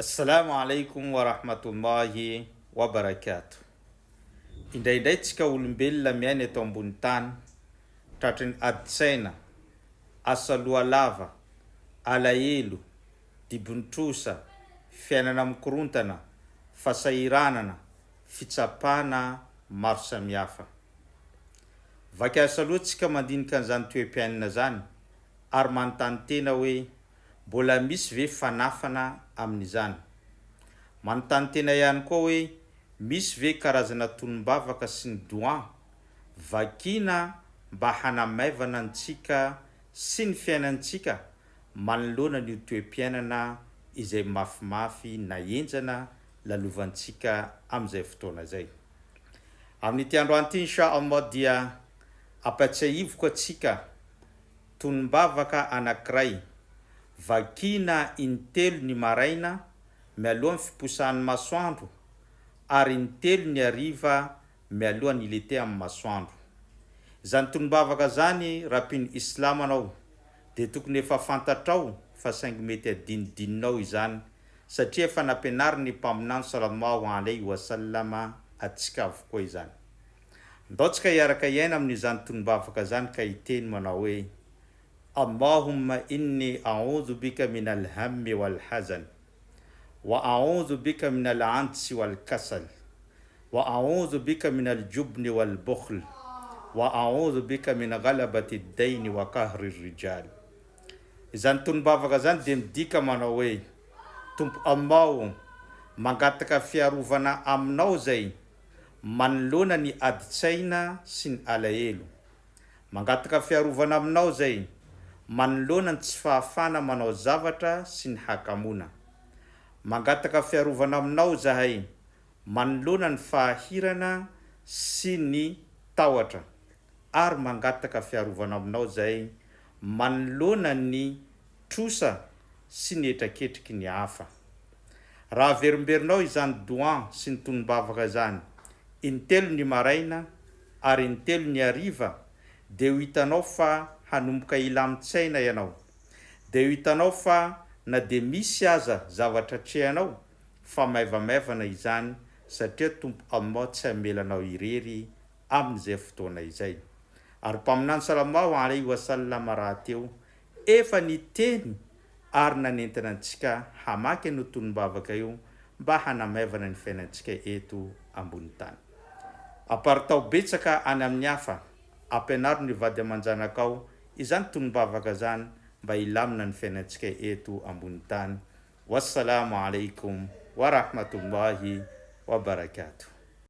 Assalamu alaikum wa rahmatullahi wa barakatuh. Indraindraitsika olombelona miaina eto ambony tany, tratry ny adi-tsaina, asa loha lava, alahelo, dibon-trosa, fiainana mikorontana, fasahiranana, fitsapana maro samihafa. Vakasa loatsika mandinika an'izany toeam-piainana zany, ary manontany tena hoe mbola misy ve fanafana amin'izany. Manontany tena ihany koa hoe misy ve karazana tonombavaka sy ny doa vakina mba hanamaivana antsika sy ny fiainantsika manoloana ny toeam-piainana izay mafimafy na enjana lalovantsika amin'izay fotoana zay. Amin'ity androany ity inshallah dia ampatsiahivoka atsika tonombavaka anankiray vakina intelo ny maraina mialohan'ny fiposahan'ny masoandro ary intelo ny hariva mialohan'ny ilete amin'ny masoandro. Izany tonombavaka zany rapin'ny Islam anao dia tokony efa fantatrao fa saingy mety adinidinonao izany satria efa nampianarin'ny mpaminany sallallahu alaihi wasallama atsika avokoa izany. Ndaotsika hiaraka iaina amin'izany tonombavaka zany ka hiteny manao hoe Allahumma inni a'udhu bika min al-hammi wal-hazan wa a'udhu bika min al-'ansi wal-kasal wa a'udhu bika min al-jubni wal-bukhl wa a'udhu bika min ghalabati ad-dayn wa qahri ar-rijal. Izany tonombavaka zany dia midika manao hoe Tompo Allah, mangataka fiarovana aminao zay manoloana ny adi-tsaina sy ny alahelo, mangataka fiarovana aminao zay manoloana ny tsy fahafana manao zavatra sy ny hakamona, mangataka fiarovana aminao zahay manoloana ny fahahirana sy ny tahotra, ary mangataka fiarovana aminao zahay manoloana ny trosa sy ny etraketriky ny hafa. Raha verimberinao izany doa sy ny tonombavaka zany intelo ny maraina ary intelo ny hariva dia ho hitanao fa hanomboka ilamon-tsaina ianao, dia ho hitanao fa na dia misy aza zavatra trehanao fa maivamaivana izany satria Tompo Allah tsy hamelanao irery amin'izay fotoana izay. Ary mpaminany sallallahu alaihi wasallama raha teo efa niteny ary nanentana antsika hamaky no tonombavaka io mba hanamaivana ny fiainantsika eto ambony tany. Aparitao betsaka any amin'ny hafa, ampianaro ny vady aman-janakao izany tonombavaka zany mba hilamina ny fiainantsika eto ambony tany. Wassalamu alaikum wa rahmatullahi wa barakatuh.